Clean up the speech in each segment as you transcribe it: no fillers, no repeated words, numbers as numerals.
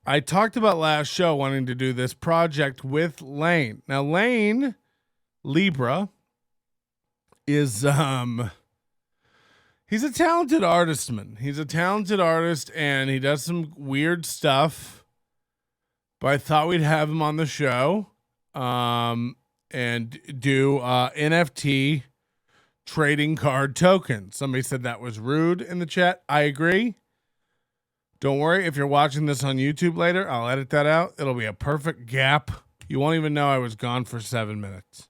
I talked about last show wanting to do this project with Lane. Now, Lane Libra is he's a talented artistman. He's a talented artist and he does some weird stuff. But I thought we'd have him on the show and do NFT trading card tokens. Somebody said that was rude in the chat. I agree. Don't worry, if you're watching this on YouTube later, I'll edit that out. It'll be a perfect gap. You won't even know I was gone for 7 minutes.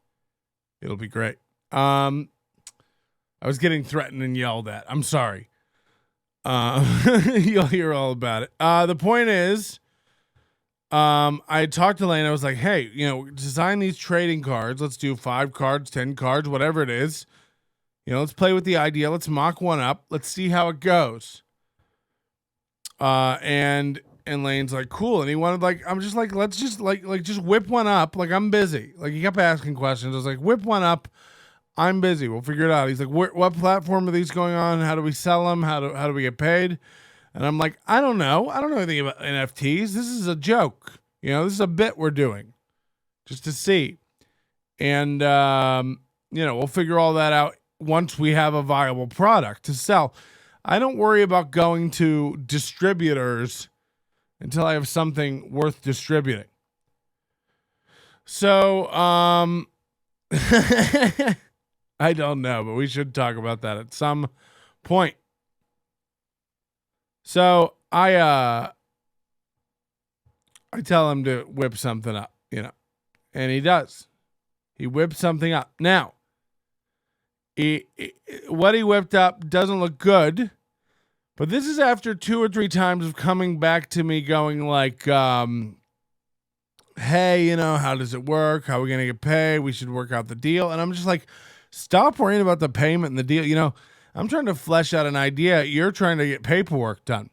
It'll be great. I was getting threatened and yelled at. I'm sorry. You'll hear all about it. The point is, I talked to Lane. I was like, hey, design these trading cards. Let's do 5 cards, 10 cards, whatever it is. Let's play with the idea. Let's mock one up. Let's see how it goes. And Lane's like, cool. And he wanted I'm just like, let's just just whip one up. Like, I'm busy. Like, he kept asking questions. I was like, whip one up. I'm busy. We'll figure it out. He's like, what platform are these going on? How do we sell them? How do we get paid? And I'm like, I don't know. I don't know anything about NFTs. This is a joke. This is a bit we're doing just to see. And, we'll figure all that out once we have a viable product to sell. I don't worry about going to distributors until I have something worth distributing. So, I don't know, but we should talk about that at some point. So I tell him to whip something up, and he does. He whips something up. Now, what he whipped up doesn't look good, but this is after 2 or 3 times of coming back to me going like, hey, how does it work? How are we going to get paid? We should work out the deal. And I'm just like, stop worrying about the payment and the deal. I'm trying to flesh out an idea. You're trying to get paperwork done.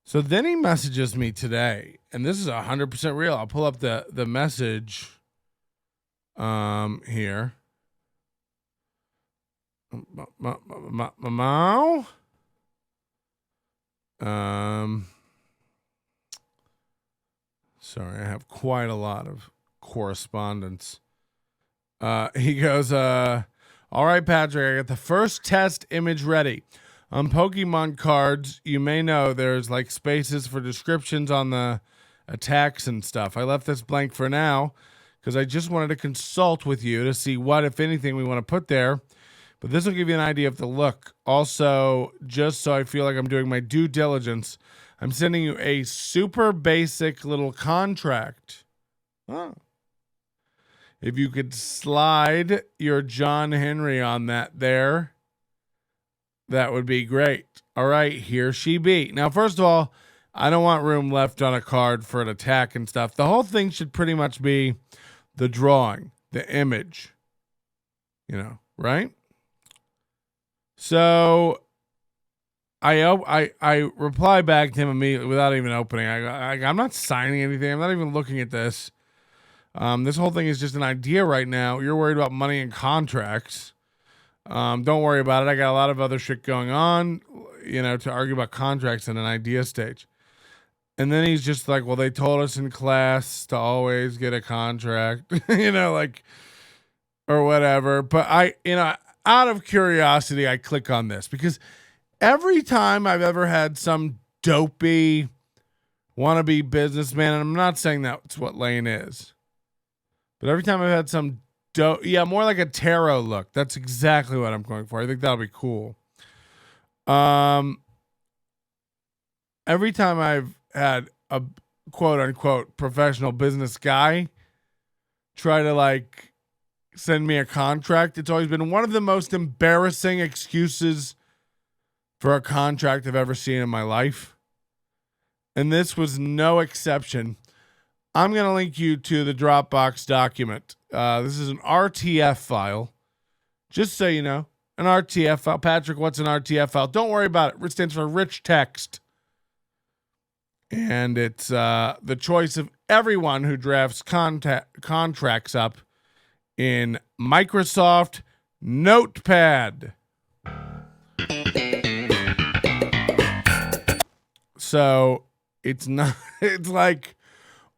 So then he messages me today, and this is 100% real. I'll pull up the message here. Sorry, I have quite a lot of correspondence. He goes, all right, Patrick, I got the first test image ready. On Pokemon cards, you may know there's spaces for descriptions on the attacks and stuff. I left this blank for now because I just wanted to consult with you to see what, if anything, we want to put there. But this will give you an idea of the look. Also, just so I feel like I'm doing my due diligence, I'm sending you a super basic little contract. Oh. If you could slide your John Henry on that there, that would be great. All right, here she be. Now, first of all, I don't want room left on a card for an attack and stuff. The whole thing should pretty much be the drawing, the image, right? So I reply back to him immediately without even opening. I'm not signing anything. I'm not even looking at this. This whole thing is just an idea right now. You're worried about money and contracts. Don't worry about it. I got a lot of other shit going on, to argue about contracts in an idea stage. And then he's just like, well, they told us in class to always get a contract, or whatever. But out of curiosity, I click on this because every time I've ever had some dopey wannabe businessman, and I'm not saying that's what Lane is, but every time I've had some more like a tarot look. That's exactly what I'm going for. I think that'll be cool. Every time I've had a quote unquote professional business guy try to send me a contract, it's always been one of the most embarrassing excuses for a contract I've ever seen in my life. And this was no exception. I'm going to link you to the Dropbox document. This is an RTF file. Just so you know, an RTF file. Patrick, what's an RTF file? Don't worry about it. It stands for rich text. And it's the choice of everyone who drafts contracts up in Microsoft Notepad. So It's not, it's like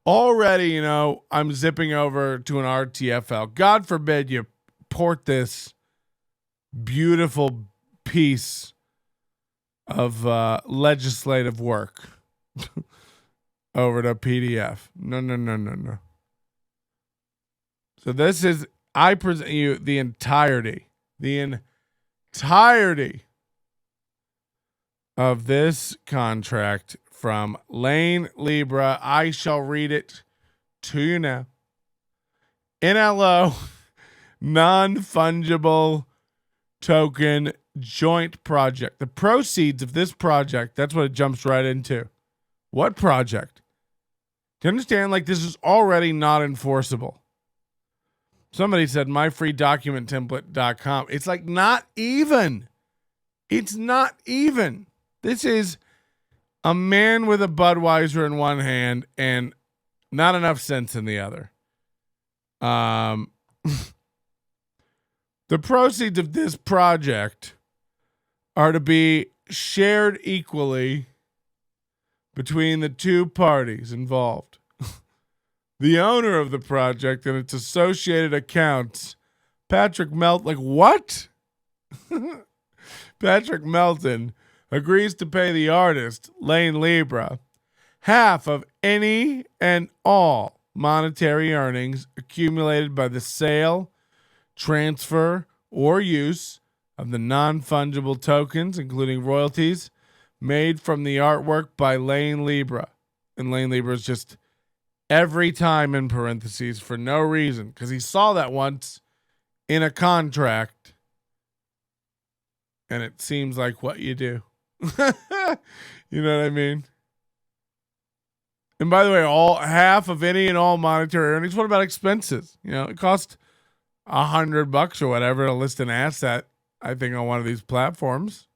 already, I'm zipping over to an RTFL. God forbid you port this beautiful piece of legislative work over to PDF. No. So this is, I present you the entirety of this contract from Lane Libra. I shall read it to you now. NLO, non-fungible token joint project. The proceeds of this project, that's what it jumps right into. What project? Do you understand? Like, this is already not enforceable. Somebody said myfreedocumenttemplate.com. It's like not even. It's not even. This is a man with a Budweiser in one hand and not enough sense in the other. The proceeds of this project are to be shared equally between the two parties involved. The owner of the project and its associated accounts, Patrick Melton, like what? Patrick Melton agrees to pay the artist, Lane Libra, half of any and all monetary earnings accumulated by the sale, transfer, or use of the non-fungible tokens, including royalties made from the artwork by Lane Libra. And Lane Libra is just every time in parentheses for no reason, because he saw that once in a contract, and it seems like what you do. You know what I mean? And by the way, half of any and all monetary earnings. What about expenses? It costs $100 or whatever to list an asset, I think, on one of these platforms.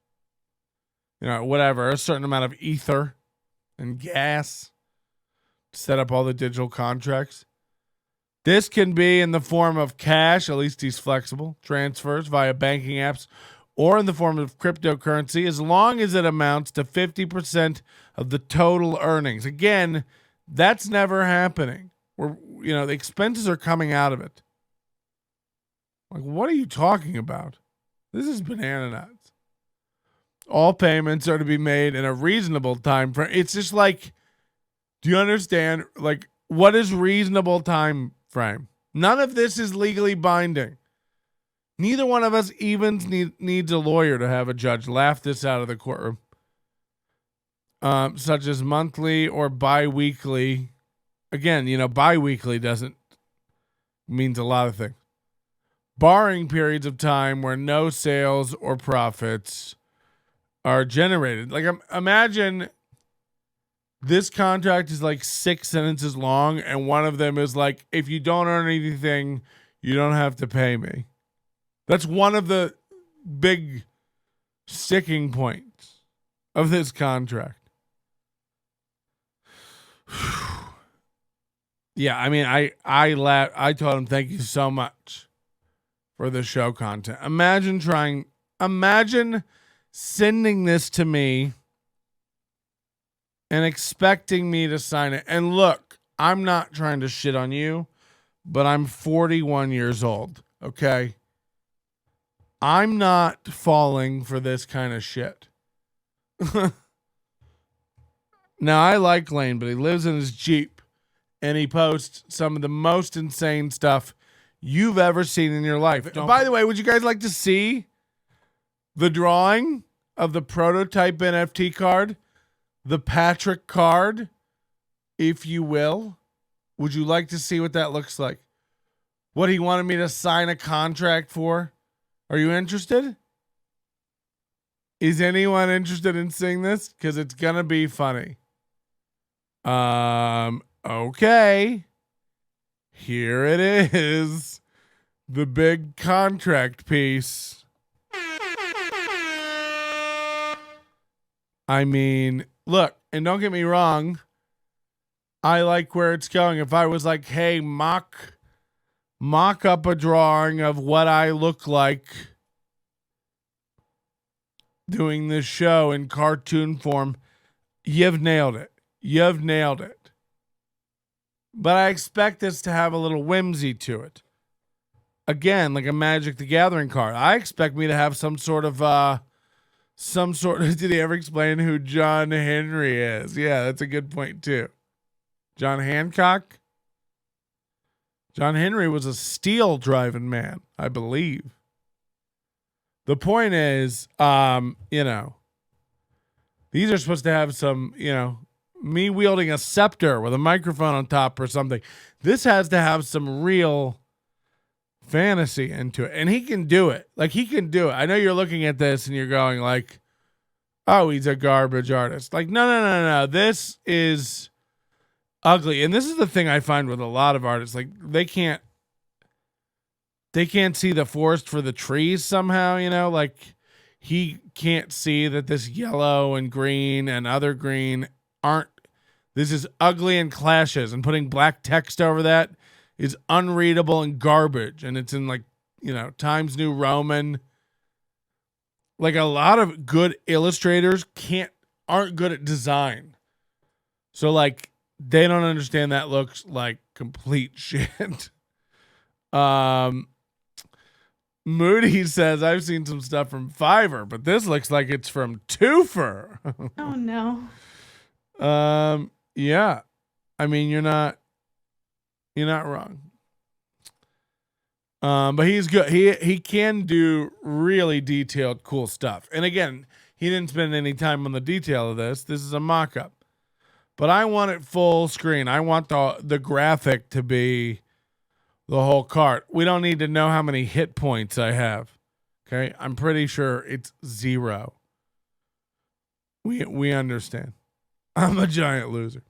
Whatever, a certain amount of ether and gas to set up all the digital contracts. This can be in the form of cash, at least he's flexible, transfers via banking apps, or in the form of cryptocurrency, as long as it amounts to 50% of the total earnings. Again, that's never happening. The expenses are coming out of it. Like, what are you talking about? This is banana nuts. All payments are to be made in a reasonable time frame. It's just like, do you understand? Like, what is reasonable time frame? None of this is legally binding. Neither one of us even needs a lawyer to have a judge laugh this out of the courtroom. Such as monthly or bi-weekly. Again, bi-weekly means a lot of things. Barring periods of time where no sales or profits are generated. Like, imagine this contract is like 6 sentences long, and one of them is like, if you don't earn anything, you don't have to pay me. That's one of the big sticking points of this contract. Yeah, I mean, I told him, thank you so much for the show content. Imagine sending this to me and expecting me to sign it. And look, I'm not trying to shit on you, but I'm 41 years old, okay? I'm not falling for this kind of shit. Now, I like Lane, but he lives in his Jeep, and he posts some of the most insane stuff you've ever seen in your life. By the way, would you guys like to see the drawing of the prototype NFT card? The Patrick card, if you will. Would you like to see what that looks like? What he wanted me to sign a contract for? Are you interested? Is anyone interested in seeing this? Because it's going to be funny. Okay. Here it is. The big contract piece. I mean, look, and don't get me wrong. I like where it's going. If I was like, hey, mock up a drawing of what I look like doing this show in cartoon form, you've nailed it. You've nailed it. But I expect this to have a little whimsy to it. Again, like a Magic the Gathering card. I expect me to have some sort of did he ever explain who John Henry is? Yeah, that's a good point too. John Hancock? John Henry was a steel driving man, I believe. The point is, these are supposed to have some, me wielding a scepter with a microphone on top or something. This has to have some real fantasy into it. And he can do it. Like, he can do it. I know you're looking at this and you're going like, oh, he's a garbage artist. Like, no. This is ugly. And this is the thing I find with a lot of artists. Like, they can't see the forest for the trees somehow, like he can't see that this yellow and green and other green this is ugly and clashes, and putting black text over that is unreadable and garbage. And it's in like, Times New Roman. Like, a lot of good illustrators aren't good at design. So like, they don't understand that looks like complete shit. Moody says, I've seen some stuff from Fiverr, but this looks like it's from Twofer. Oh no. Yeah. I mean, you're not wrong. But he's good. He can do really detailed, cool stuff. And again, he didn't spend any time on the detail of this. This is a mock-up. But I want it full screen. I want the graphic to be the whole card. We don't need to know how many hit points I have. Okay? I'm pretty sure it's 0. We understand. I'm a giant loser.